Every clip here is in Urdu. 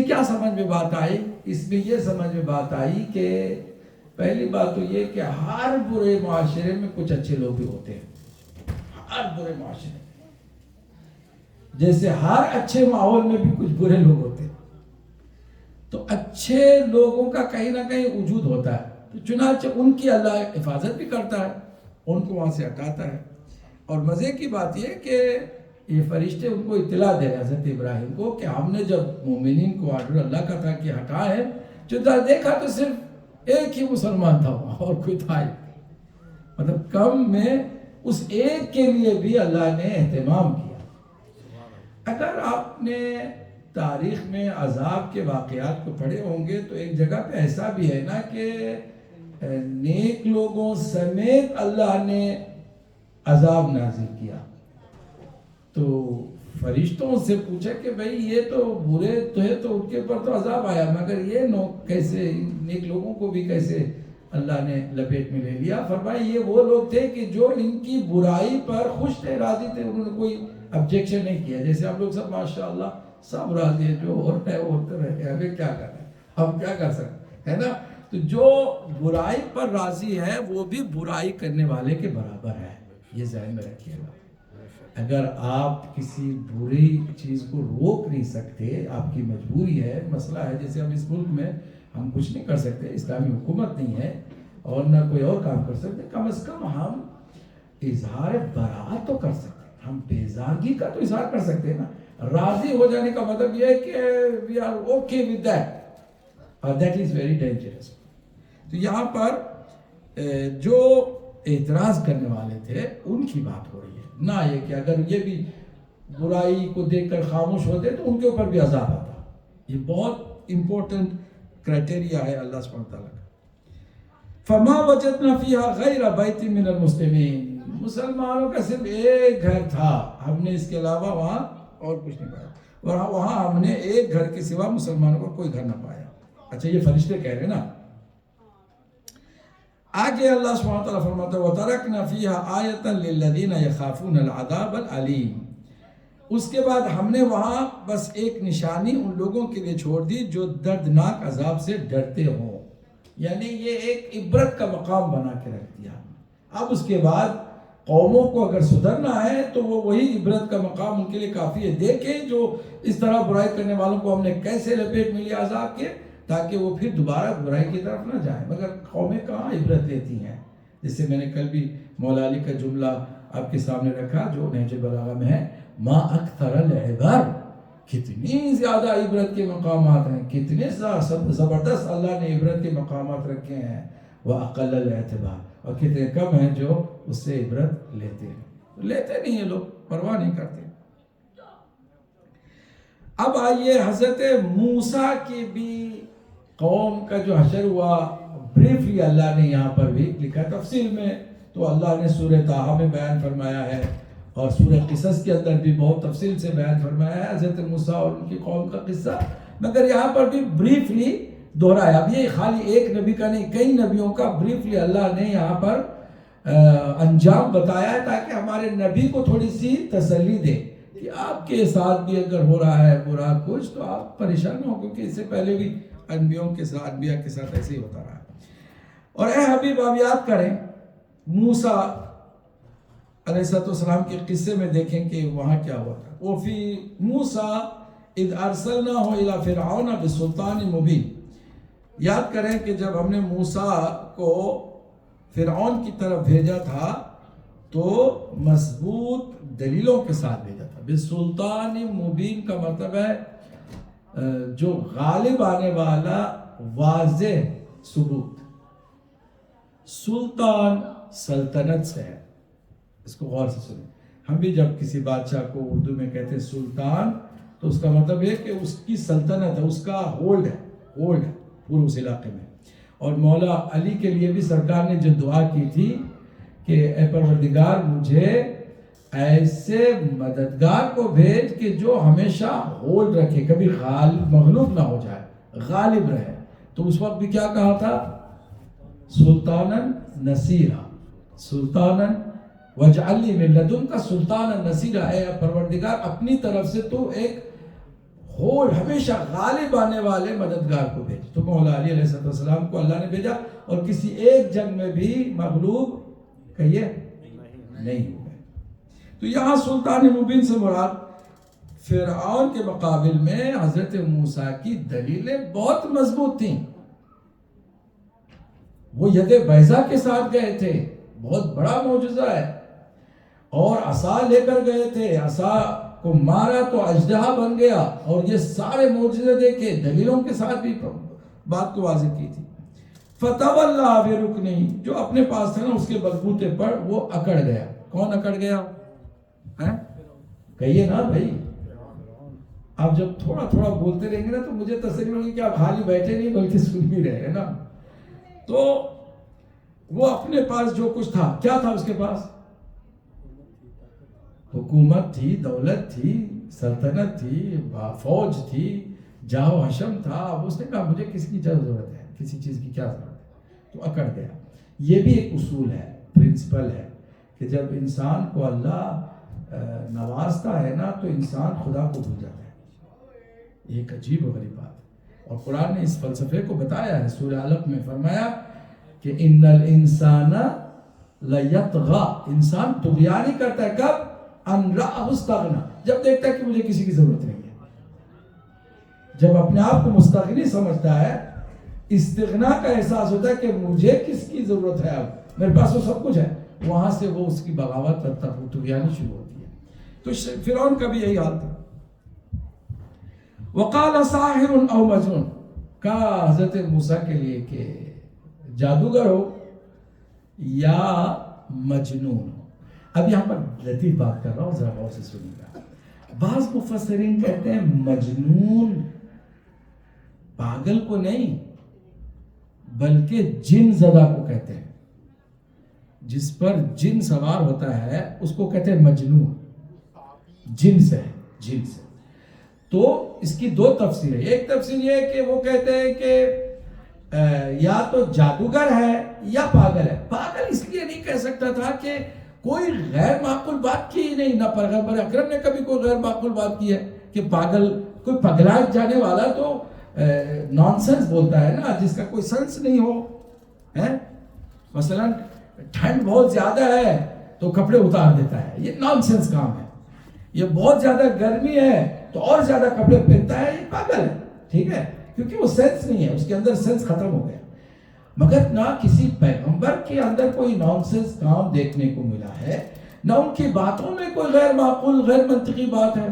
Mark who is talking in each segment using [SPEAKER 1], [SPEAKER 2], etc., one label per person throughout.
[SPEAKER 1] کیا سمجھ میں بات آئی؟ اس میں یہ سمجھ میں بات آئی کہ پہلی بات تو یہ کہ ہر برے معاشرے میں کچھ اچھے لوگ بھی ہوتے ہیں. ہر برے معاشرے میں جیسے ہر اچھے ماحول میں بھی کچھ برے لوگ ہوتے ہیں. تو اچھے لوگوں کا کہیں نہ کہیں وجود ہوتا ہے. تو چنانچہ ان کی اللہ حفاظت بھی کرتا ہے، ان کو وہاں سے ہٹاتا ہے. اور مزے کی بات یہ کہ یہ فرشتے ان کو اطلاع دے رہے حضرت ابراہیم کو کہ ہم نے جب مومنین کو آرڈر اللہ کا تھا کہ ہٹائے، جو دیکھا تو صرف ایک ہی مسلمان تھا وہاں، اور کوئی تھا ہی. مطلب کم میں اس ایک کے لیے بھی اللہ نے اہتمام کیا. اگر آپ نے تاریخ میں عذاب کے واقعات کو پڑھے ہوں گے تو ایک جگہ پہ ایسا بھی ہے نا کہ نیک لوگوں سمیت اللہ نے عذاب نازل کیا. تو فرشتوں سے پوچھا کہ بھئی یہ تو برے تو ہے تو ان کے اوپر تو عذاب آیا، مگر یہ کیسے نیک لوگوں کو بھی کیسے اللہ نے لپیٹ میں لے لیا؟ فرمایا یہ وہ لوگ تھے کہ جو ان کی برائی پر خوش تھے، راضی تھے، انہوں نے کوئی آبجیکشن نہیں کیا. جیسے ہم لوگ سب ماشاءاللہ سب راضی ہیں، جو ہوتا ہے وہ ہوتے رہتے ہیں، ہمیں کیا کرنا ہے، ہم کیا کر سکتے ہیں نا. تو جو برائی پر راضی ہے وہ بھی برائی کرنے والے کے برابر ہے. یہ ذہن میں رکھیے گا. اگر آپ کسی بری چیز کو روک نہیں سکتے، آپ کی مجبوری ہے، مسئلہ ہے. جیسے ہم اس ملک میں ہم کچھ نہیں کر سکتے، اسلامی حکومت نہیں ہے اور نہ کوئی اور کام کر سکتے، کم از کم ہم اظہار براءت تو کر سکتے. ہم بیزارگی کا تو اظہار کر سکتے ہیں نا. راضی ہو جانے کا مطلب یہ ہے کہ we are okay with that. That is very dangerous. تو یہاں پر جو اعتراض کرنے والے تھے ان کی بات ہو رہی ہے، نہ یہ کہ اگر یہ بھی برائی کو دیکھ کر خاموش ہوتے تو ان کے اوپر بھی عذاب آتا. یہ بہت امپورٹنٹ کرائٹیریا ہے اللہ سبحانہ وتعالیٰ کا. فما وجدنا فیہا غیر بیت من المسلمین، مسلمانوں کا صرف ایک گھر تھا، ہم نے اس کے علاوہ وہاں اور کچھ نہیں پایا. وہاں ہم نے ایک گھر کے سوا مسلمانوں کا کوئی گھر نہ پایا. اچھا یہ فرشتے کہہ رہے نا. آگے اللہ سبحانہ وتعالیٰ فرماتا ہے وَتَرَكْنَا فِيهَا آیَةً لِلَّذِينَ يَخَافُونَ الْعَذَابَ الْعَلِيمَ. اس کے بعد ہم نے وہاں بس ایک نشانی ان لوگوں کے لیے چھوڑ دی جو دردناک عذاب سے ڈرتے ہوں. یعنی یہ ایک عبرت کا مقام بنا کے رکھ دیا. اب اس کے بعد قوموں کو اگر سدھرنا ہے تو وہ وہی عبرت کا مقام ان کے لیے کافی ہے. دیکھیں جو اس طرح برائی کرنے والوں کو ہم نے کیسے لپیٹ میں لیا عذاب کے، تاکہ وہ پھر دوبارہ برائی کی طرف نہ جائیں. مگر قومیں کہاں عبرت لیتی ہیں؟ جس سے میں نے کل بھی مولا علی کا جملہ آپ کے سامنے رکھا جو نہج بلاغہ میں ہے، ما اکثر العبر، کتنی زیادہ عبرت کے مقامات ہیں، کتنے زبردست اللہ نے عبرت کے مقامات رکھے ہیں. وَأَقَلَّ الْاعْتِبَارِ، اور کتنے کم ہیں جو اس سے عبرت لیتے ہیں. لیتے نہیں ہیں لوگ، پرواہ نہیں کرتے. اب آئیے حضرت موسیٰ کی بھی قوم کا جو حشر ہوا، بریفلی اللہ نے یہاں پر بھی لکھا. تفصیل میں تو اللہ نے سورہ طٰہٰ میں بیان فرمایا ہے اور سورہ قصص کے اندر بھی بہت تفصیل سے بیان فرمایا ہے حضرت موسیٰ اور ان کی قوم کا قصہ، مگر یہاں پر بھی بریفلی دہرایا. اب یہ خالی ایک نبی کا نہیں، کئی نبیوں کا بریفلی اللہ نے یہاں پر انجام بتایا ہے تاکہ ہمارے نبی کو تھوڑی سی تسلی دے کہ آپ کے ساتھ بھی اگر ہو رہا ہے برا کچھ تو آپ پریشان نہ ہو، کیونکہ اس سے پہلے بھی انبیاء کے ساتھ ایسے ہی ہوتا رہا. اور اے حبیب آپ یاد کریں موسیٰ علیہ السلام کے قصے میں دیکھیں کہ وہاں کیا ہوا تھا. وَفِي مُوسَىٰ اِذْ أَرْسَلْنَاهُ إِلَىٰ فِرْعَوْنَ بِسُلْطَانٍ مُبِينٍ. یاد کریں کہ جب ہم نے موسیٰ کو فرعون کی طرف بھیجا تھا تو مضبوط دلیلوں کے ساتھ بھیجا تھا. بِسُلْطَانٍ مُبِينٍ کا مطلب ہے جو غالب آنے والا واضح ثبوت. سلطان سلطنت سے ہے، اس کو غور سے سنیں. ہم بھی جب کسی بادشاہ کو اردو میں کہتے ہیں سلطان تو اس کا مطلب ہے کہ اس کی سلطنت ہے، اس کا ہولڈ ہے پورے اس علاقے میں. اور مولا علی کے لیے بھی سرکار نے جو دعا کی تھی کہ اے پروردگار مجھے ایسے مددگار کو بھیج کہ جو ہمیشہ ہولڈ رکھے، کبھی مغلوب نہ ہو جائے، غالب رہے. تو اس وقت بھی کیا کہا تھا؟ سلطاناً نصیرا، سلطاناً وَاجْعَلْ لِي مِن لَّدُنْكَ سُلْطَانًا نَصِيرًا. اے پروردگار اپنی طرف سے تو ایک ہو ہمیشہ غالب آنے والے مددگار کو بھیج. تو مولا علی علیہ السلام کو اللہ نے بھیجا اور کسی ایک جنگ میں بھی مغلوب کہیے نہیں ہو گئے. تو یہاں سلطان مبین سے مراد فرعون کے مقابل میں حضرت موسیٰ کی دلیلیں بہت مضبوط تھیں. وہ ید بیضا کے ساتھ گئے تھے, بہت بڑا معجزہ ہے, اور عصا لے کر گئے تھے, عصا کو مارا تو اژدہا بن گیا, اور یہ سارے معجزے دیکھے, دلیلوں کے ساتھ بھی بات کو واضح کی تھی. فتولی برکنہ, جو اپنے پاس تھا نا اس کے بلبوتے پر وہ اکڑ گیا. کون اکڑ گیا؟ کہیے نا بھائی. آپ جب تھوڑا تھوڑا بولتے رہیں گے نا تو مجھے تسلی ہوگی کہ آپ خالی بیٹھے نہیں بلکہ سن بھی رہے ہیں نا. تو وہ اپنے پاس جو کچھ تھا, کیا تھا اس کے پاس؟ حکومت تھی, دولت تھی, سلطنت تھی, فوج تھی, جاہ و حشم تھا. اب اس نے کہا مجھے کس کی ضرورت ہے, کسی چیز کی کیا ضرورت ہے, تو اکڑ گیا. یہ بھی ایک اصول ہے, پرنسپل ہے, کہ جب انسان کو اللہ نوازتا ہے نا تو انسان خدا کو بھول جاتا ہے. ایک عجیب و غریب بات ہے, اور قرآن نے اس فلسفے کو بتایا ہے. سورہ علق میں فرمایا کہ ان الانسان لیطغی, انسان طغیانی کرتا ہے. کب؟ ان رآہ استغنی, جب دیکھتا ہے کہ مجھے کسی کی ضرورت نہیں ہے. جب اپنے آپ کو مستغنی سمجھتا ہے, استغنا کا احساس ہوتا ہے کہ مجھے کس کی ضرورت ہے, اب میرے پاس تو سب کچھ ہے, وہاں سے وہ اس کی بغاوت کرتا ہے, طغیانی شروع ہوتی ہے. تو فرعون کا بھی یہی حال تھا. وقال ساحر او مجنون, کہا حضرت موسیٰ کے لیے کہ جادوگر ہو یا مجنون ہو. اب یہاں پر لطیف بات کر رہا ہوں, ذرا غور سے سنیے گا. بعض مفسرین کہتے ہیں مجنون پاگل کو نہیں بلکہ جن زدہ کو کہتے ہیں. جس پر جن سوار ہوتا ہے اس کو کہتے ہیں مجنون, جن سے, جن سے. تو اس کی دو تفسیر ہے. ایک تفسیر یہ ہے کہ وہ کہتے ہیں کہ یا تو جادوگر ہے یا پاگل ہے. پاگل اس لیے نہیں کہہ سکتا تھا کہ کوئی غیر معقول بات کی نہیں, نہ پیغمبر اکرم نے کبھی کوئی غیر معقول بات کی ہے کہ پاگل, کوئی پگلا جانے والا تو نان سینس بولتا ہے نا, جس کا کوئی سینس نہیں ہو. مثلا ٹھنڈ بہت زیادہ ہے تو کپڑے اتار دیتا ہے, یہ نان سینس کام ہے. یہ بہت زیادہ گرمی ہے تو اور زیادہ کپڑے پہنتا ہے, یہ پاگل ہے. ٹھیک ہے, کیونکہ وہ سینس نہیں ہے, اس کے اندر سینس ختم ہو گیا. مگر نہ کسی پیغمبر کے اندر کوئی نان سینس کام دیکھنے کو ملا ہے, نہ ان کی باتوں میں کوئی غیر معقول غیر منطقی بات ہے,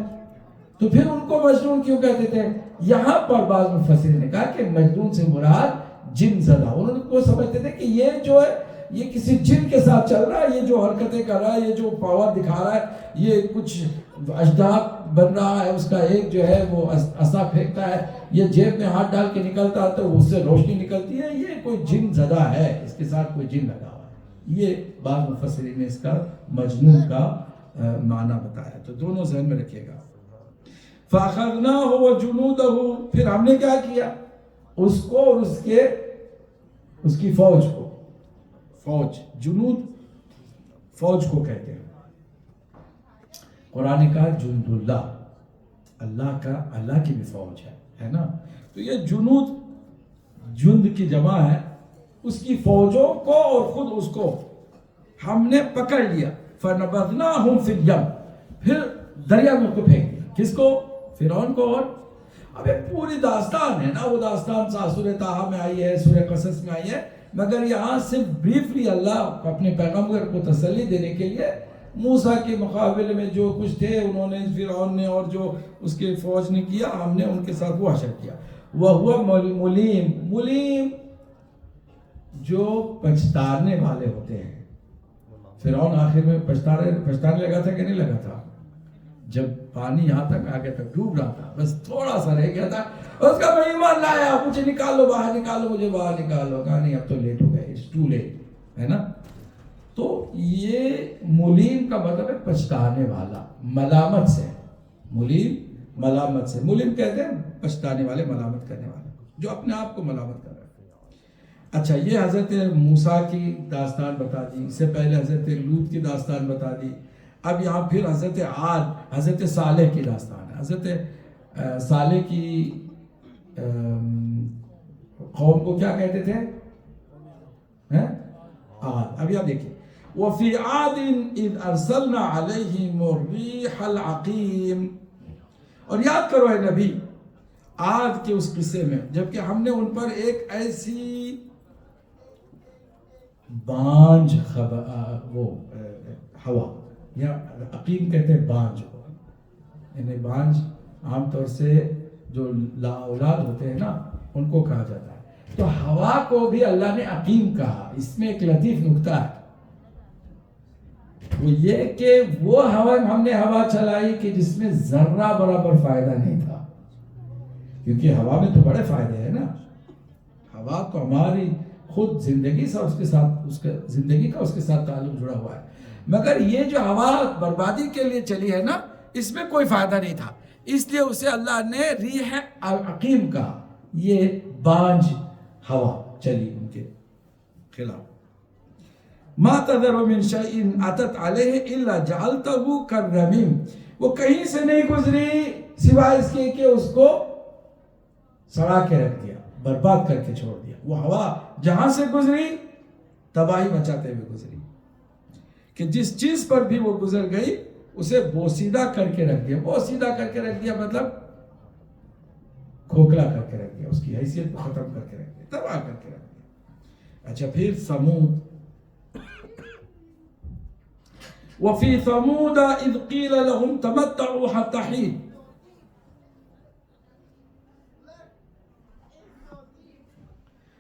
[SPEAKER 1] تو پھر ان کو مجنون کیوں کہتے تھے؟ یہاں پر بعض مفسرین نے کہا کہ مجنون سے مراد جن زدہ. انہوں کو سمجھتے تھے کہ یہ جو ہے یہ کسی جن کے ساتھ چل رہا ہے, یہ جو حرکتیں کر رہا ہے, یہ جو پاور دکھا رہا ہے, یہ کچھ اژدہا بن رہا ہے, اس کا ایک جو ہے وہ عصا پھینکتا ہے, یہ جیب میں ہاتھ ڈال کے نکلتا ہے تو اس سے روشنی نکلتی ہے, یہ کوئی جن زدہ ہے, اس کے ساتھ کوئی جن لگا ہوا ہے. یہ بعض مفسرین نے اس کا مجنون کا معنی بتایا. تو دونوں ذہن میں رکھیے گا. فَأَخَذْنَاهُ وَجُنُودَهُ, پھر ہم نے کیا کیا, اس کو اور اس کی فوج کو, فوج, جنود فوج کو کہتے ہیں. قرآن کا جند اللہ, اللہ کا, اللہ کی بھی فوج ہے نا. تو یہ جنود, جند کی جمع ہے, اس کی فوجوں کو اور خود اس کو ہم نے پکڑ لیا. فَنَبَذْنَاهُمْ فِي الْيَمِّ, پھر دریا میں کو پھینک دیا. کس کو؟ فرعون کو. اور اب ایک پوری داستان ہے نا, وہ داستان سورہ طٰہٰ میں آئی ہے, سورہ قصص میں آئی ہے, مگر یہاں صرف بریفلی اللہ اپنے پیغمبر کو تسلی دینے کے لیے موسیٰ کے مقابلے میں جو کچھ تھے انہوں نے, فرعون نے اور جو اس کے فوج نے کیا, ہم نے ان کے ساتھ وہ حشر کیا. وَهُوَ ملیم, ملیم جو پچھتانے والے ہوتے ہیں. فرعون آخر میں پچھتانے لگا تھا کہ نہیں لگا تھا؟ جب پانی یہاں تک آ گیا تھا, ڈوب رہا تھا, بس تھوڑا سا رہ گیا تھا, اس کا میں ایمان لایا, مجھے نکالو باہر, نکالو مجھے باہر, نکالو. کہا نہیں اب تو لیٹ ہو گئے, اٹس ٹو لیٹ, ہے نا. تو یہ ملیم کا مطلب ہے پچھتانے والا, ملامت سے. ملیم ملامت سے, ملیم کہتے ہیں پچھتانے والے, ملامت کرنے والے, جو اپنے آپ کو ملامت کر رہے ہیں. اچھا, یہ حضرت موسیٰ کی داستان بتا دی, اس سے پہلے حضرت لوط کی داستان بتا دی. اب یہاں پھر حضرت عاد, حضرت صالح کی داستان ہے. حضرت صالح کی قوم کو کیا کہتے تھے؟ عاد. اب یہاں دیکھیں وَفِي عَادٍ إِذْ أَرْسَلْنَا عَلَيْهِمُ الرِّيحَ الْعَقِيمَ. اور یاد کرو اے نبی عاد کے اس قصے میں جبکہ ہم نے ان پر ایک ایسی بانج وہ ہوا یا عقیم کہتے ہیں بانج کو، یعنی بانج عام طور سے جو لا اولاد ہوتے ہیں نا ان کو کہا جاتا ہے، تو ہوا کو بھی اللہ نے عقیم کہا. اس میں ایک لطیف نکتہ ہے، وہ یہ کہ وہ ہوا ہم نے ہوا چلائی کہ جس میں ذرہ برابر فائدہ نہیں تھا، کیونکہ ہوا میں تو بڑے فائدے ہیں نا. ہوا تو ہماری خود زندگی سے اس کے ساتھ زندگی کا اس کے ساتھ تعلق جڑا ہوا ہے، مگر یہ جو ہوا بربادی کے لیے چلی ہے نا اس میں کوئی فائدہ نہیں تھا، اس لیے اسے اللہ نے ریح عقیم کہا. یہ بانج ہوا چلی ان کے خلاف. ما تذر من شيء اتت عليه الا جعلته كالرميم. وہ کہیں سے نہیں گزری سوائے اس کے کہ اس کو سڑا کے رکھ دیا، برباد کر کے چھوڑ دیا. وہ ہوا جہاں سے گزری تباہی مچاتے ہوئے گزری، کہ جس چیز پر بھی وہ گزر گئی اسے بوسیدہ کر کے رکھ دیا. بوسیدہ کر کے رکھ دیا مطلب کھوکھلا کر کے رکھ دیا، اس کی حیثیت کو ختم کر کے رکھ دیا، تباہ کر کے رکھ دیا. اچھا پھر ثمود. وَفِي ثَمُودَ إِذْ قِيلَ لَهُمْ تَمَتَّعُوا حَتَّى حِينٍ.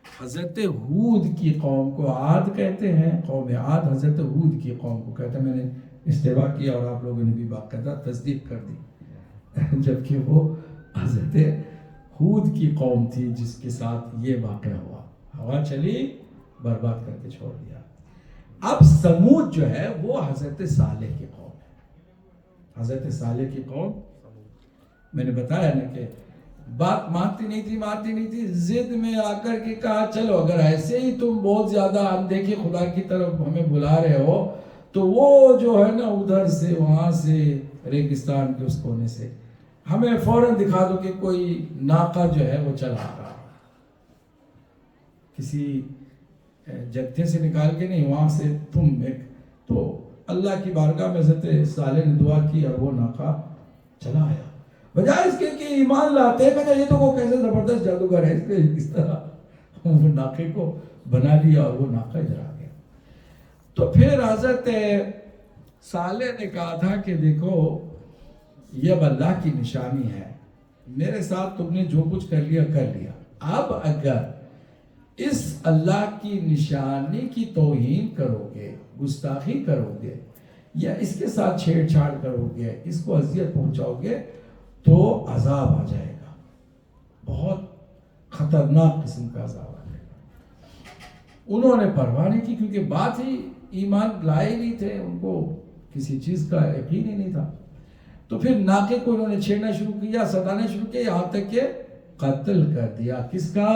[SPEAKER 1] حضرت ہود کی قوم کو عاد کہتے ہیں، قوم عاد حضرت ہود کی قوم کو کہتے ہیں. میں نے استباع کیا اور آپ لوگوں نے بھی باقاعدہ تصدیق کر دی، جبکہ وہ حضرت ہود کی قوم تھی جس کے ساتھ یہ واقعہ ہوا. ہوا چلی برباد کر کے چھوڑ دیا. اب سمود جو ہے وہ حضرت صالح کی قوم ہے. حضرت صالح کی قوم میں نے بتایا نا کہ بات مانتی نہیں تھی، ضد میں آ کر کے کہا چلو اگر ایسے ہی تم بہت زیادہ اندیکھے خدا کی طرف ہمیں بلا رہے ہو تو وہ جو ہے نا ادھر سے وہاں سے ریگستان کے اس کونے سے ہمیں فوراً دکھا دو کہ کوئی ناقہ جو ہے وہ چلا رہا، کسی جتھے سے نکال کے نہیں، وہاں سے تم ایک. تو اللہ کی بارگاہ میں حضرت صالح نے دعا کی اور وہ ناقہ چلا آیا. بجائے اس کے کہ ایمان لاتے ہیں کہ یہ تو وہ کیسے زبردست جادوگر ہے، اس طرح وہ ناقے کو بنا لیا اور وہ ناقہ ادھر آ گیا. تو پھر حضرت صالح نے کہا تھا کہ دیکھو یہ اب اللہ کی نشانی ہے، میرے ساتھ تم نے جو کچھ کر لیا اب اگر اس اللہ کی نشانی کی توہین کرو گے، گستاخی کرو گے یا اس کے ساتھ چھیڑ چھاڑ کرو گے، اس کو اذیت پہنچاؤ گے تو عذاب آ جائے گا، بہت خطرناک قسم کا عذاب آ جائے گا. انہوں نے پرواہ نہیں کی کیونکہ بات ہی ایمان لائے نہیں تھے، ان کو کسی چیز کا یقین ہی نہیں تھا. تو پھر ناقے کو انہوں نے چھیڑنا شروع کیا، ستانا شروع کیا، یہاں تک کہ قتل کر دیا. کس کا؟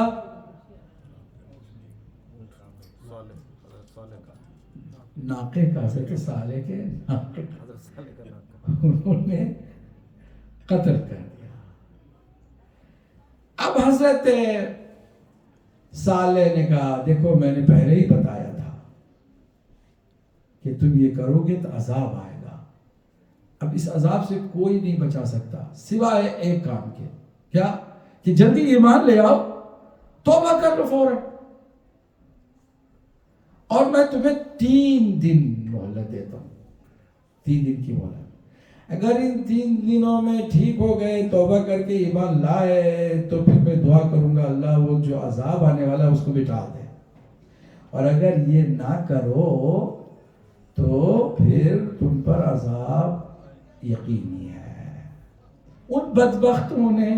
[SPEAKER 1] ناقے کا، حضرت صالح کے ناقے کا انہوں نے قتل کر دیا. اب حضرت صالح نے کہا دیکھو میں نے پہلے ہی بتایا تھا کہ تم یہ کرو گے تو عذاب آئے گا. اب اس عذاب سے کوئی نہیں بچا سکتا سوائے ایک کام کے. کیا؟ کہ جلدی ایمان لے آؤ، توبہ کر لو فوراً، اور میں تمہیں 3 دن مہلت دیتا ہوں. 3 دن کی مہلت. اگر ان 3 دنوں میں ٹھیک ہو گئے، توبہ کر کے ایمان لائے، تو پھر میں دعا کروں گا اللہ وہ جو عذاب آنے والا ہے اس کو مٹا دے. اور اگر یہ نہ کرو تو پھر تم پر عذاب یقینی ہے. ان بدبختوں نے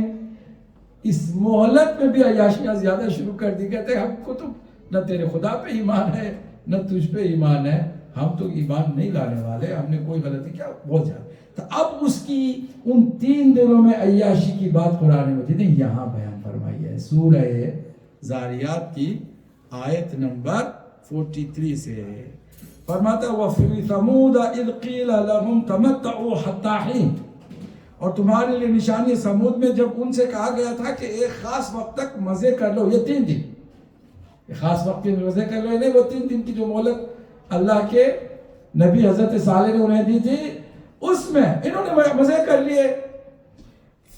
[SPEAKER 1] اس مہلت میں بھی عیاشیاں زیادہ شروع کر دی. کہتے ہیں ہم کو تو نہ تیرے خدا پہ ایمان ہے نہ تجھ پہ ایمان ہے، ہم تو ایمان نہیں لانے والے، ہم نے کوئی غلطی کیا، بہت زیادہ. تو اب اس کی ان 3 دنوں میں عیاشی کی بات قرآن مجید نے یہاں بیان فرمائی ہے. سورہ زاریات کی آیت نمبر 43 سے فرماتا وَفِي ثَمُودَ إِذْ قِيلَ لَهُمْ تَمَتَّعُوا حَتَّى حِينٍ. اور تمہارے لیے نشانی سمود میں جب ان سے کہا گیا تھا کہ ایک خاص وقت تک مزے کر لو، یہ 3 دن، ایک خاص وقت کے مزے کر لو، نہیں وہ 3 دن کی جو مہلت اللہ کے نبی حضرت صالح نے انہیں دی تھی، اس میں انہوں نے مزے کر لیے.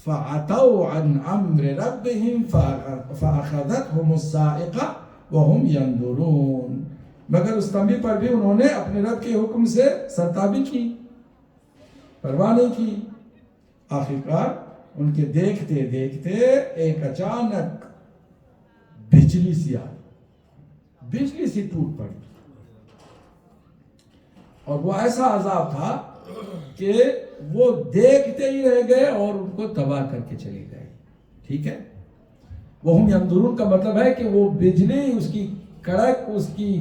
[SPEAKER 1] فَعَتَوْا عَنْ أَمْرِ رَبِّهِمْ فَأَخَذَتْهُمُ الصَّاعِقَةُ وَهُمْ يَنْظُرُونَ. مگر اس تنبیہ پر بھی انہوں نے اپنے رب کے حکم سے سرتابی کی، پرواہ نہیں کی. آخرکار ان کے دیکھتے دیکھتے ایک اچانک بجلی سی آئی، بجلی سی ٹوٹ پڑی، اور وہ ایسا عذاب تھا کہ وہ دیکھتے ہی رہ گئے اور ان کو تباہ کر کے چلی گئے. ٹھیک ہے، وہم ینظرون کا مطلب ہے کہ وہ بجلی، اس کی کڑک، اس کی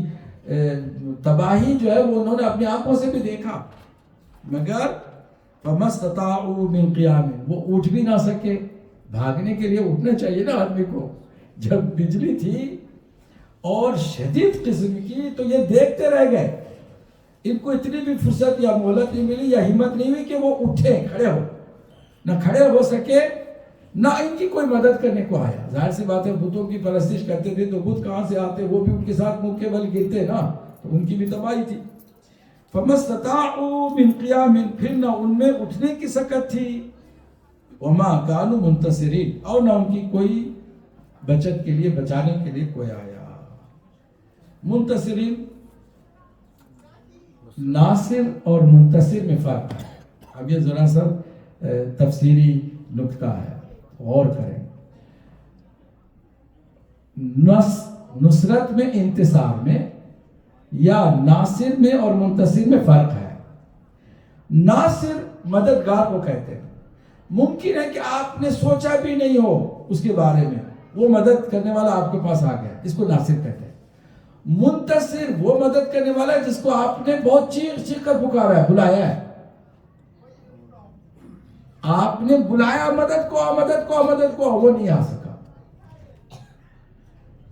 [SPEAKER 1] تباہی جو ہے وہ انہوں نے اپنی آنکھوں سے بھی دیکھا، مگر فَمَا اسْتَطَاعُوا مِنْ قِيَامٍ، وہ اٹھ بھی نہ سکے. بھاگنے کے لیے اٹھنا چاہیے نا آدمی کو، جب بجلی تھی اور شدید قسم کی تو یہ دیکھتے رہ گئے. ان کو اتنی بھی فرصت یا مہلت نہیں ملی یا ہمت نہیں ہوئی کہ وہ اٹھے، کھڑے ہو، نہ کھڑے ہو سکے نہ ان کی کوئی مدد کرنے کو آیا. ظاہر سی بات ہے بتوں کی پرستش کرتے تھے تو بت کہاں سے آتے، وہ بھی ان کے ساتھ منہ کے بل گرتے نا، تو ان کی بھی تباہی تھی. فَمَا اسْتَطَاعُوا مِنْ قِيَامٍ، پھر نہ ان میں اٹھنے کی سکت تھی. وَمَا كَانُوا مُنْتَصِرِينَ، اور نہ ان کی کوئی بچت کے لیے، بچانے کے لیے کوئی آیا. منتصرین، ناصر اور منتصر میں فرق ہے. اب یہ ذرا سا تفسیری نکتہ ہے، غور کریں. نصرت میں، انتصار میں، یا ناصر میں اور منتصر میں فرق ہے. ناصر مددگار کو کہتے ہیں. ممکن ہے کہ آپ نے سوچا بھی نہیں ہو اس کے بارے میں، وہ مدد کرنے والا آپ کے پاس آ گیا، اس کو ناصر کہتے ہیں. منتصر وہ مدد کرنے والا ہے جس کو آپ نے بہت چیخ چیخ کر پکارا ہے، بلایا ہے. آپ نے بلایا مدد کو، مدد کو، مدد کو، وہ نہیں آ سکا.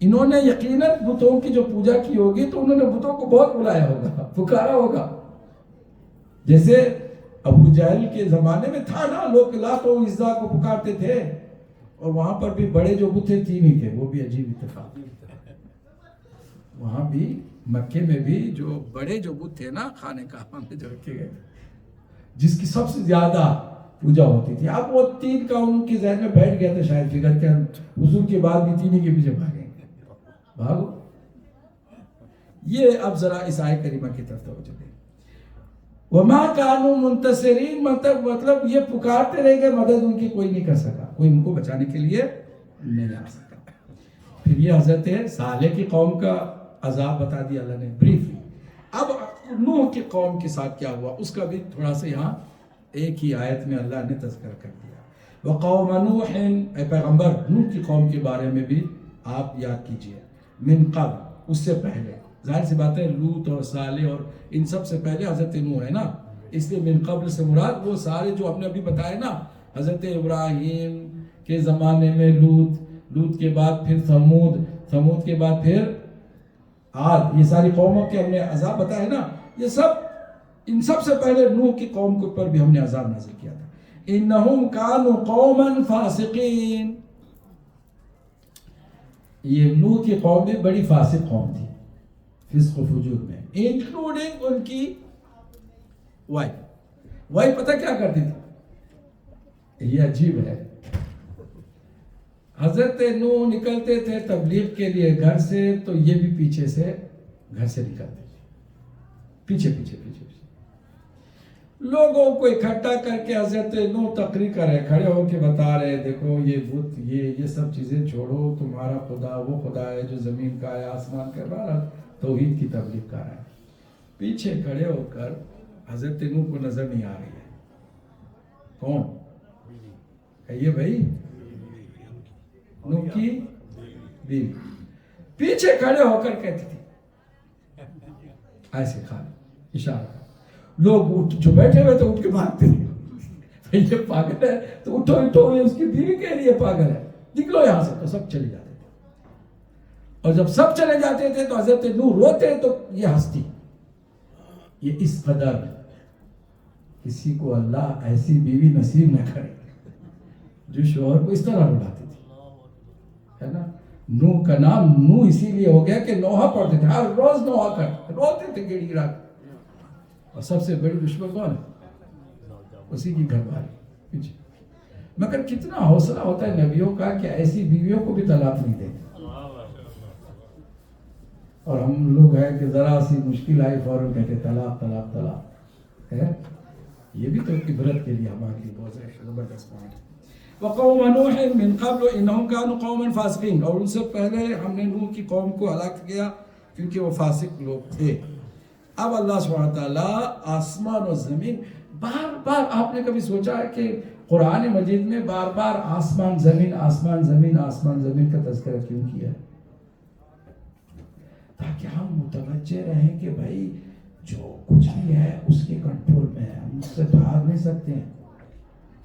[SPEAKER 1] انہوں نے یقیناً بتوں کی جو پوجا کی ہوگی تو انہوں نے بتوں کو بہت بلایا ہوگا، پکارا ہوگا. جیسے ابو جہل کے زمانے میں تھا نا، لوگ لات و عزا کو پکارتے تھے، اور وہاں پر بھی بڑے جو بت تھے 3 ہی تھے. وہ بھی عجیب اتفاق، وہاں بھی مکے میں بھی جو بڑے جو بت تھے نا، خانے کعبہ میں جو رکھے گئے، جس کی سب سے زیادہ پوجا ہوتی تھی. اب وہ 3 کا ان کے ذہن میں بیٹھ گیا تھا شاید فکر کے، حضور کے بعد بھی 3 ہی کے پیچھے بھاگیں گے، بھاگو. یہ اب ذرا اس آیت کریمہ کی طرف توجہ دیں. وَمَا كَانُوا مُنْتَصِرِينَ، مطلب یہ پکارتے رہ گئے، مدد ان کی کوئی نہیں کر سکا، کوئی ان کو بچانے کے لیے نہیں آ سکا. پھر یہ حضرت صالح کی قوم کا عذاب بتا دیا اللہ نے بریفلی. اب نوح کی قوم کے ساتھ کیا ہوا اس کا بھی تھوڑا سا یہاں ایک ہی آیت میں اللہ نے تذکرہ کر دیا. وَقَوْمَ نُوحٍ، اے پیغمبر نوح کی قوم کے بارے میں بھی آپ یاد کیجئے. من قبل، اس سے پہلے. ظاہر سی بات ہے لوط اور صالح اور ان سب سے پہلے حضرت نوح ہے نا، اس لیے من قبل سے مراد وہ سارے جو ہم نے ابھی بتائے نا، حضرت ابراہیم کے زمانے میں لوط کے بعد پھر ثمود کے بعد پھر عاد، یہ ساری قوموں کے ہم نے عذاب بتایا نا. یہ سب ان سب سے پہلے نوح کی قوم کے پر بھی ہم نے عذاب نازل کیا تھا. انہم کانوا قوما فاسقین، یہ نوح کی قوم بھی بڑی فاسق قوم تھی، فسق و فجور میں، انکلوڈنگ ان کی وائف پتہ کیا کرتی تھی؟ یہ عجیب ہے. حضرت نوح نکلتے تھے تبلیغ کے لیے گھر سے تو یہ بھی پیچھے سے گھر سے نکلتے تھے، پیچھے لوگوں کو اکٹھا کر کے حضرت نوح تقریر کر رہے، کھڑے ہو کے بتا رہے، دیکھو یہ بت، یہ سب چیزیں چھوڑو، تمہارا خدا وہ خدا ہے جو زمین کا ہے، آسمان کا ہے، توحید کی تبلیغ کر رہے ہیں. پیچھے کھڑے ہو کر حضرت نوح کو نظر نہیں آ رہی ہے کون؟ کہیے بھائی، نوح کی بیوی پیچھے کھڑے ہو کر کہتی تھی ایسے خالی اشارہ. لوگ جو بیٹھے ہوئے تو اٹھ کے بھاگتے تھے، یہ پاگل ہے، تو اٹھو، یہ اس کی بیوی کہہ رہی ہے پاگل ہے، نکلو یہاں سے. تو سب چلے جاتے تھے، اور جب سب چلے جاتے تھے تو حضرت نوح روتے تو یہ ہنستی. یہ اس قدر کسی کو اللہ ایسی بیوی نصیب نہ کرے جو شوہر کو اس طرح رلاتی تھی، ہے نا. نوح کا نام نوح اسی لیے ہو گیا کہ نوحہ پڑھتے تھے، ہر روز نوحہ کرتے روتے تھے گڑ گڑا کر. اور سب سے بڑی دشمن کون ہے؟ اسی کی گھر والی. مگر کتنا حوصلہ ہوتا ہے نبیوں کا کہ ایسی بیویوں کو بھی طلاق نہیں دیتے. اور ہم لوگ ہیں کہ ذرا سی مشکل آئی فوراً کہتے طلاق طلاق طلاق ہے. یہ بھی تو عبرت کے لیے ہمارے لیے بہت زبردست بات ہے. وقوم نوح من قبل انہم كانوا قوما فاسقین، اور ان سے پہلے ہم نے نوح کی قوم کو ہلاک کیا کیونکہ وہ فاسق لوگ تھے. اب اللہ سبحانہ تعالیٰ آسمان و زمین، بار بار آپ نے کبھی سوچا ہے کہ قرآن مجید میں بار بار آسمان زمین آسمان زمین آسمان زمین کا تذکرہ کیوں کیا ہے؟ تاکہ ہم متوجہ رہیں کہ بھائی جو کچھ بھی ہے اس کے کنٹرول میں ہے، ہم اس سے بھاگ نہیں سکتے ہیں،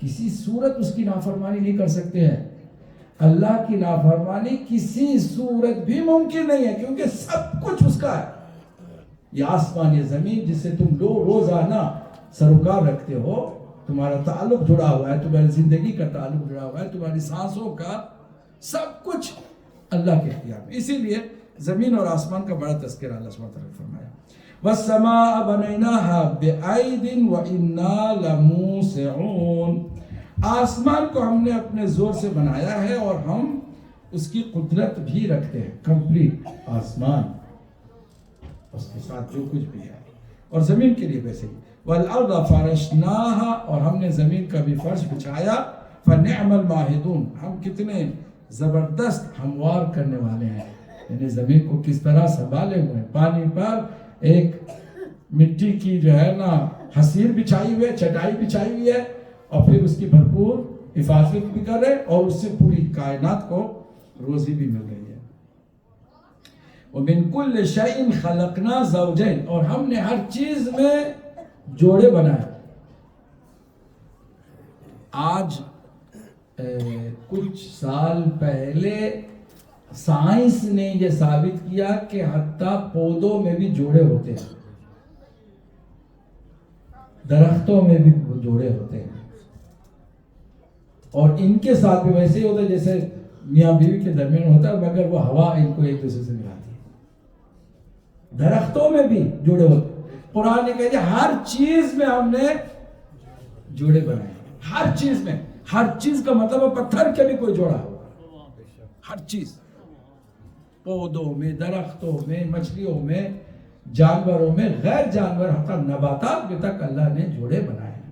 [SPEAKER 1] کسی صورت اس کی نافرمانی نہیں کر سکتے ہیں. اللہ کی نافرمانی کسی صورت بھی ممکن نہیں ہے کیونکہ سب کچھ اس کا ہے. یہ آسمان یہ زمین جس سے تم روزانہ سروکار رکھتے ہو، تمہارا تعلق جڑا ہوا ہے، تمہاری زندگی کا تعلق جڑا ہوا ہے، تمہاری سانسوں کا سب کچھ اللہ کے اختیار میں. اسی لیے زمین اور آسمان کا بڑا تذکرہ اللہ سبحانہ وتعالیٰ نے فرمایا. وَالسَّمَاءَ بَنَيْنَاهَا بِأَيْدٍ وَإِنَّا لَمُوسِعُونَ، آسمان کو ہم نے اپنے زور سے بنایا ہے اور ہم اس کی قدرت بھی رکھتے ہیں. کمپلیٹ آسمان اس کے ساتھ جو کچھ بھی ہے، اور زمین کے لیے ویسے ہی. وَالْأَرْضَ فَرَشْنَاهَا، اور ہم نے زمین کا بھی فرش بچھایا. فَنِعْمَ الْمَاهِدُونَ، ہم کتنے زبردست ہموار کرنے والے ہیں. یعنی زمین کو کس طرح سنبھالے ہوئے ہیں، پانی پر ایک مٹی کی جو ہے نا حصیر بچھائی ہوئی ہے، چٹائی بچھائی ہوئی ہے، اور پھر اس کی بھرپور حفاظت بھی کر رہے، اور اس سے پوری کائنات کو روزی بھی مل رہی ہے. وَمِن كُلِّ شَيْءٍ خَلَقْنَا زَوْجَيْنِ، اور ہم نے ہر چیز میں جوڑے بنائے. آج کچھ سال پہلے سائنس نے یہ ثابت کیا کہ حتیٰ پودوں میں بھی جوڑے ہوتے ہیں، درختوں میں بھی جوڑے ہوتے ہیں، اور ان کے ساتھ بھی ویسے ہی ہوتا ہے جیسے میاں بیوی کے درمیان ہوتا ہے، مگر وہ ہوا ان کو ایک دوسرے سے ملاتی ہے. درختوں میں بھی جوڑے ہوتے ہیں. قرآن نے کہا ہر چیز میں ہم نے جوڑے بنائے. ہر چیز میں، ہر چیز کا مطلب ہے پتھر کے بھی کوئی جوڑا ہوگا. ہر چیز، پودوں میں، درختوں میں، مچھلیوں میں، جانوروں میں، غیر جانور حتی نباتات میں تک اللہ نے جوڑے بنائے ہیں.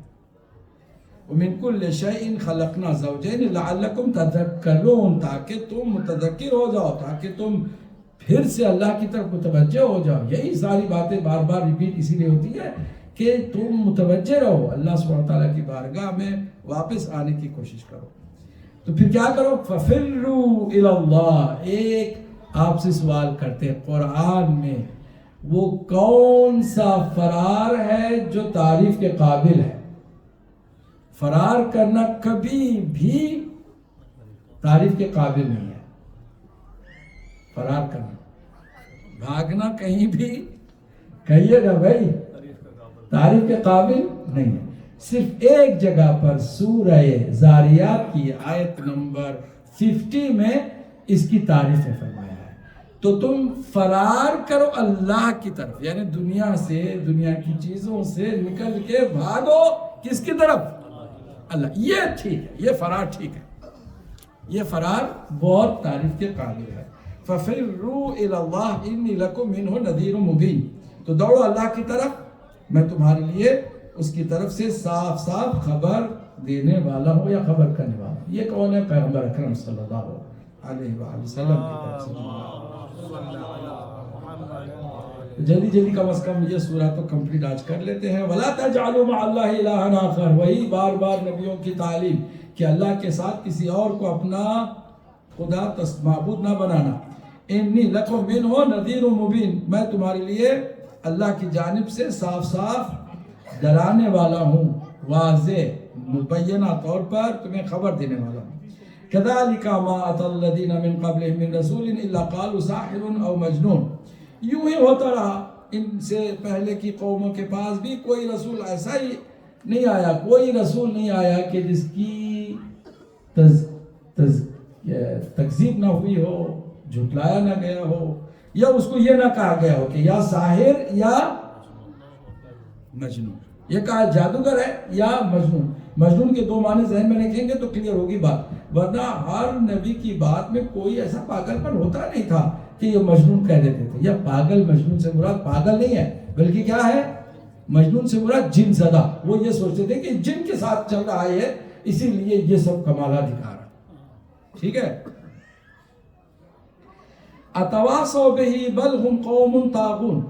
[SPEAKER 1] وَمِن كُلِّ شَيْءٍ خَلَقْنَا زَوْجَيْنِ لَعَلَّكُمْ تَذَكَّرُونَ، تاکہ تم متذکر ہو جاؤ، تاکہ تم پھر سے اللہ کی طرف متوجہ ہو جاؤ. یہی ساری باتیں بار بار ریپیٹ اسی لیے ہوتی ہے کہ تم متوجہ رہو، اللہ سبحانہ تعالیٰ کی بارگاہ میں واپس آنے کی کوشش کرو. تو پھر کیا کرو؟ فَفِرُّوا إِلَى اللَّهِ، ایک آپ سے سوال کرتے ہیں قرآن میں وہ کون سا فرار ہے جو تعریف کے قابل ہے؟ فرار کرنا کبھی بھی تعریف کے قابل نہیں ہے. فرار کرنا، بھاگنا کہیں بھی کہیے گا بھائی تعریف کے قابل نہیں ہے. صرف ایک جگہ پر سورہ زاریات کی آیت نمبر 50 میں اس کی تعریف میں فرمایا ہے. تو تم فرار کرو اللہ کی طرف، یعنی دنیا سے، دنیا کی چیزوں سے نکل کے بھاگو کس کی طرف؟ اللہ. یہ ٹھیک ہے، یہ فرار ٹھیک ہے، یہ فرار بہت تعریف کے قابل ہے. فَفِرُّوا إِلَى اللَّهِ إِنِّي لَكُمْ مِنْهُ نَذِيرٌ مُبِينٌ، تو دوڑو اللہ کی طرف، میں تمہارے لیے اس کی طرف سے صاف صاف خبر دینے والا ہوں یا خبر کرنے والا ہوں. یہ کون ہے؟ پیغمبر اکرم صلی اللہ علیہ وآلہ وسلم کی طرف سے. جلدی جلدی کم از کم یہ سورہ تو کمپلیٹ آج کر لیتے ہیں. وَلَا تَجْعَلُوا مَعَ اللَّهِ إِلَٰهًا آخَرَ، وہی بار بار نبیوں کی تعلیم کہ اللہ کے ساتھ کسی اور کو اپنا خدا معبود نہ بنانا. اِنِّي لَكُمْ مِنْهُ نَذِيرٌ مُبِينٌ، میں تمہارے لیے اللہ کی جانب سے صاف صاف ڈرانے والا ہوں، واضح مبینہ طور پر تمہیں خبر دینے والا ہوں. كَذَلِكَ مَا أَتَى الَّذِينَ مِن قَبْلِهِم مِّن رَّسُولٍ إِلَّا قَالُوا سَاحِرٌ أَوْ مَجْنُونٌ، یوں ہی ہوتا رہا ان سے پہلے کی قوموں کے پاس بھی کوئی رسول ایسا ہی نہیں آیا، کوئی رسول نہیں آیا کہ جس کی تکذیب نہ ہوئی ہو، جھٹلایا نہ گیا ہو، یا اس کو یہ نہ کہا گیا ہو کہ یا ساحر یا مجنون. یہ کہا جادوگر ہے یا مجنون. مجنون کے دو معنی ذہن میں رکھیں گے تو کلیئر ہوگی بات. ورنہ ہر نبی کی بات میں کوئی ایسا پاگل پن ہوتا نہیں تھا کہ یہ مجنون کہہ دیتے تھے. یا پاگل، مجنون سے مراد پاگل نہیں ہے بلکہ کیا ہے؟ مجنون سے مراد جن زدہ. وہ یہ سوچتے تھے کہ جن کے ساتھ چل رہا ہے اسی لیے یہ سب کمالات دکھا رہا. ٹھیک ہے. اتواصوا بہ بل ہم قوم طاغون.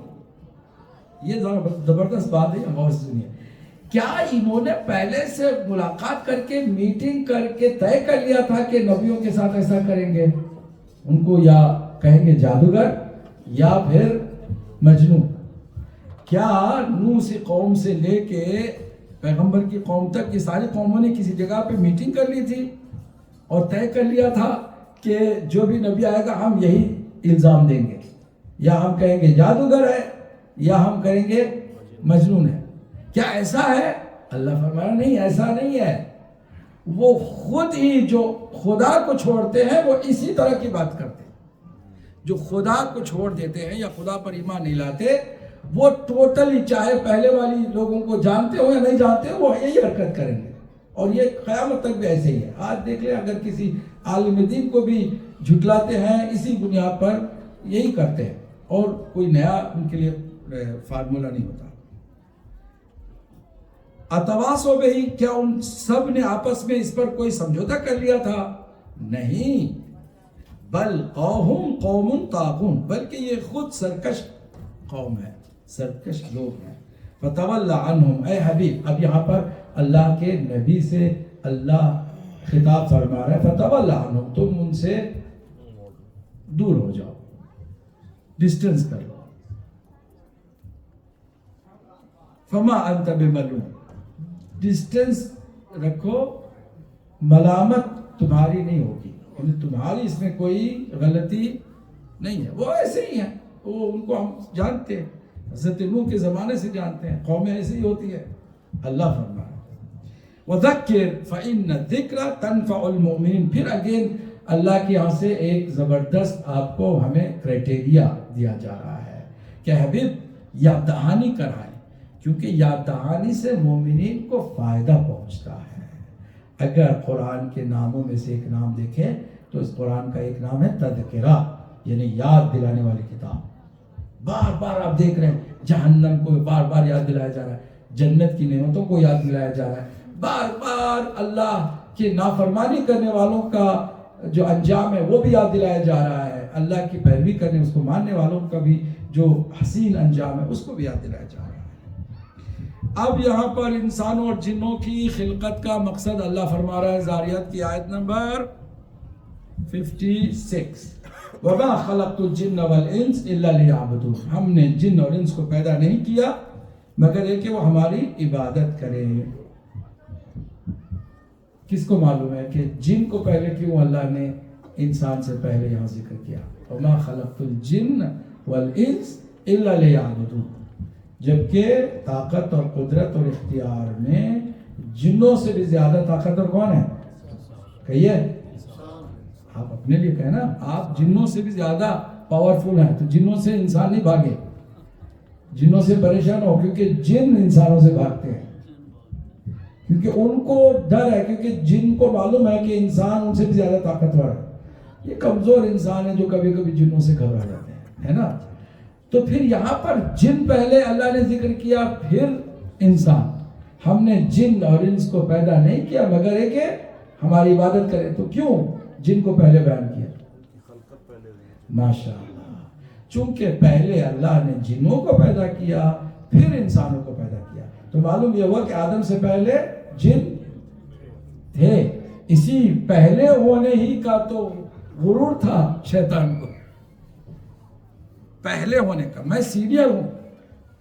[SPEAKER 1] یہ زبردست بات ہے. غور سے سنیے. کیا انہوں نے پہلے سے ملاقات کر کے میٹنگ کر کے طے کر لیا تھا کہ نبیوں کے ساتھ ایسا کریں گے؟ ان کو یا کہیں گے جادوگر یا پھر مجنون. کیا نوح سے قوم سے لے کے پیغمبر کی قوم تک یہ ساری قوموں نے کسی جگہ پہ میٹنگ کر لی تھی اور طے کر لیا تھا کہ جو بھی نبی آئے گا ہم یہی الزام دیں گے، یا ہم کہیں گے جادوگر ہے یا ہم کہیں گے مجنون ہے؟ کیا ایسا ہے؟ اللہ فرمایا نہیں، ایسا نہیں ہے. وہ خود ہی جو خدا کو چھوڑتے ہیں وہ اسی طرح کی بات کرتے ہیں. جو خدا کو چھوڑ دیتے ہیں یا خدا پر ایمان نہیں لاتے وہ ٹوٹلی، چاہے پہلے والی لوگوں کو جانتے ہو یا نہیں جانتے ہو، وہ یہی حرکت کریں گے. اور یہ قیامت تک بھی ایسے ہی ہے. آج دیکھ لیں، اگر کسی عالم دین کو بھی جھٹلاتے ہیں اسی بنیاد پر یہی کرتے ہیں، اور کوئی نیا ان کے لیے فارمولہ نہیں ہوتا. اتواصوا بہ، کیا ان سب نے آپس میں اس پر کوئی سمجھوتا کر لیا تھا؟ نہیں. بل قوم طاغون، بلکہ یہ خود سرکش قوم ہے، سرکش لوگ ہیں. فتولی عنہم، اے حبیب. اب یہاں پر اللہ کے نبی سے اللہ خطاب فرما رہا ہے. فتولی عنہم، تم ان سے دور ہو جاؤ، ڈسٹنس کر لو. فما انت بملوم، ڈسٹنس رکھو، ملامت تمہاری نہیں ہوگی، تمہاری اس میں کوئی غلطی نہیں ہے. وہ ایسے ہی ہیں، وہ ان کو ہم جانتے ہیں، حضرت نوح کے زمانے سے جانتے ہیں، قومیں ایسی ہی ہوتی ہے. اللہ فرمائے وَذَكِّرْ فَإِنَّ الذِّكْرَ تَنْفَعُ الْمُؤْمِنِينَ. پھر اگین اللہ کی یہاں سے ایک زبردست آپ کو ہمیں کرائٹیریا دیا جا رہا ہے کہ حبیب یاد دہانی کرائیں، کیونکہ یاد دہانی سے مومنین کو فائدہ پہنچتا ہے. اگر قرآن کے ناموں میں سے ایک نام دیکھیں تو اس قرآن کا ایک نام ہے تذکرہ، یعنی یاد دلانے والی کتاب. بار بار آپ دیکھ رہے ہیں جہنم کو بار بار یاد دلایا جا رہا ہے، جنت کی نعمتوں کو یاد دلایا جا رہا ہے، بار بار اللہ کے نافرمانی کرنے والوں کا جو انجام ہے وہ بھی یاد دلایا جا رہا ہے، اللہ کی پیروی کرنے اس کو ماننے والوں کا بھی جو حسین انجام ہے اس کو بھی یاد دلایا جا رہا ہے. اب یہاں پر انسانوں اور جنوں کی خلقت کا مقصد اللہ فرما رہا ہے زاریات کی آیت نمبر 56. وَمَا خَلَقْتُ الْجِنَّ وَالْإِنسَ إِلَّا لِيَعْبُدُونَ. ہم نے جن اور انس کو پیدا نہیں کیا مگر یہ کہ وہ ہماری عبادت کریں. کس کو معلوم ہے کہ جن کو پہلے کیوں اللہ نے انسان سے پہلے یہاں ذکر کیا؟ وَمَا خَلَقْتُ الْجِنَّ وَالْإِنسَ إِلَّا لِيَعْبُدُونَ. جبکہ طاقت اور قدرت اور اختیار میں جنوں سے بھی زیادہ طاقتور کون ہے؟ کہیے. آپ اپنے لیے کہیں نا، آپ جنوں سے بھی زیادہ پاورفل ہیں، تو جنوں سے انسان نہیں بھاگے، جنوں سے پریشان ہو، کیونکہ جن انسانوں سے بھاگتے ہیں، کیونکہ ان کو ڈر ہے، کیونکہ جن کو معلوم ہے کہ انسان ان سے بھی زیادہ طاقتور ہے. یہ کمزور انسان ہے جو کبھی کبھی جنوں سے گھبرا جاتے ہیں، ہے نا. تو پھر یہاں پر جن پہلے اللہ نے ذکر کیا پھر انسان. ہم نے جن اور انس کو پیدا نہیں کیا مگر ہے کہ ہماری عبادت کرے. تو کیوں جن کو پہلے بیان کیا؟ ماشاءاللہ، چونکہ پہلے اللہ نے جنوں کو پیدا کیا پھر انسانوں کو پیدا کیا. تو معلوم یہ ہوا کہ آدم سے پہلے جن تھے. اسی پہلے ہونے ہی کا تو غرور تھا شیطان کو، پہلے ہونے کا. میں سینئر ہوں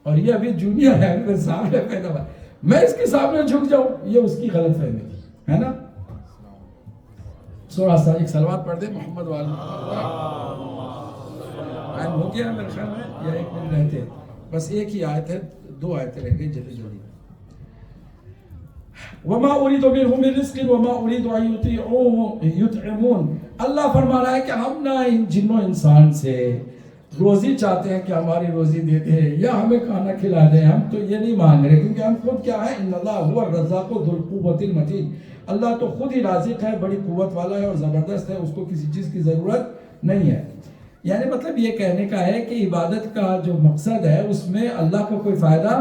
[SPEAKER 1] اور یہ ابھی جونیئر ہے، میرے سامنے پیدا ہوا، میں اس کے سامنے جھک جاؤں، یہ اس کی غلط فہمی ہے نا. تھوڑا سا ایک صلوات پڑھ دے محمد والا. ٹائم ہو گیا میرے خیال میں، یا ایک منٹ رہتے، بس ایک ہی آیت ہے، 2 آیتیں رہ گئی جلدی جلدی. وما اريد منهم من رزق وما اريد ان يطعمون. اللہ فرما رہا ہے کہ ہم نہ ان جنوں انسان سے روزی چاہتے ہیں کہ ہماری روزی دے دے یا ہمیں کھانا کھلا دے. ہم تو یہ نہیں مانگ رہے کیونکہ ہم خود کیا ہے, ان اللہ هو الرزاق ذو القوة المتین. اللہ تو خود ہی رازق ہے, بڑی قوت والا ہے اور زبردست ہے, اس کو کسی چیز کی ضرورت نہیں ہے. یعنی مطلب یہ کہنے کا ہے کہ عبادت کا جو مقصد ہے اس میں اللہ کو کوئی فائدہ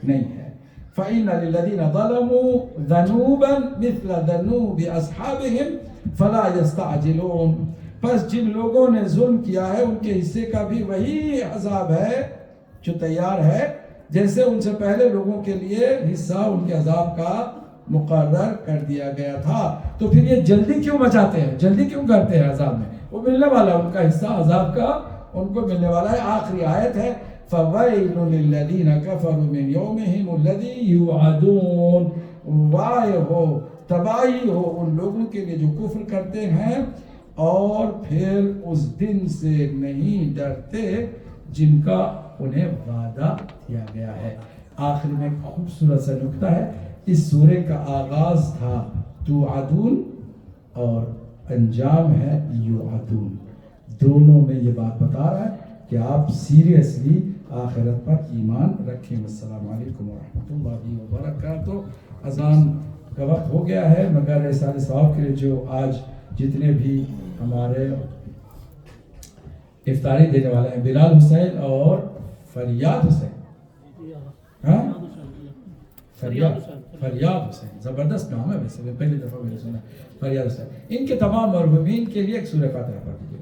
[SPEAKER 1] نہیں ہے. فَإِنَّ لِلَّذِينَ ظَلَمُوا ذَنُوبًا مِثْلَ ذَنُوبِ أَصْحَابِهِمْ فَلَا يَسْتَعْجِلُونَ. پس جن لوگوں نے ظلم کیا ہے ان کے حصے کا بھی وہی عذاب ہے جو تیار ہے جیسے ان سے پہلے لوگوں کے لیے حصہ ان کے عذاب کا مقرر کر دیا گیا تھا. تو پھر یہ جلدی کیوں مچاتے ہیں, جلدی کیوں کرتے ہیں عذاب میں؟ وہ ملنے والا ان کا حصہ عذاب کا ان کو ملنے والا ہے. آخری آیت ہے فَوَيْلٌ لِلَّذِينَ كَفَرُوا مِنْ يَوْمِهِمُ الَّذِي يُوعَدُونَ. وائے ہو, تباہی ہو ان لوگوں کے لیے جو کفر کرتے ہیں اور پھر اس دن سے نہیں ڈرتے جن کا انہیں وعدہ دیا گیا ہے. آخر میں ایک خوبصورت سا نکتہ ہے. اس سورے کا آغاز تھا توعدون اور انجام ہے یوعدون. دونوں میں یہ بات بتا رہا ہے کہ آپ سیریسلی آخرت پر ایمان رکھیں. السلام علیکم ورحمۃ اللہ وبرکاتہ. اذان کا وقت ہو گیا ہے مگر رسالہ صاحب کے لیے جو آج جتنے بھی ہمارے افطاری دینے والے ہیں, بلال حسین اور فریاد حسین, ہاں فریاد حسین, زبردست نام ہے ویسے, میں پہلی دفعہ میں نے سنا فریاد حسین. ان کے تمام مرحومین کے لیے ایک سورہ فاتحہ پڑھ دیجیے.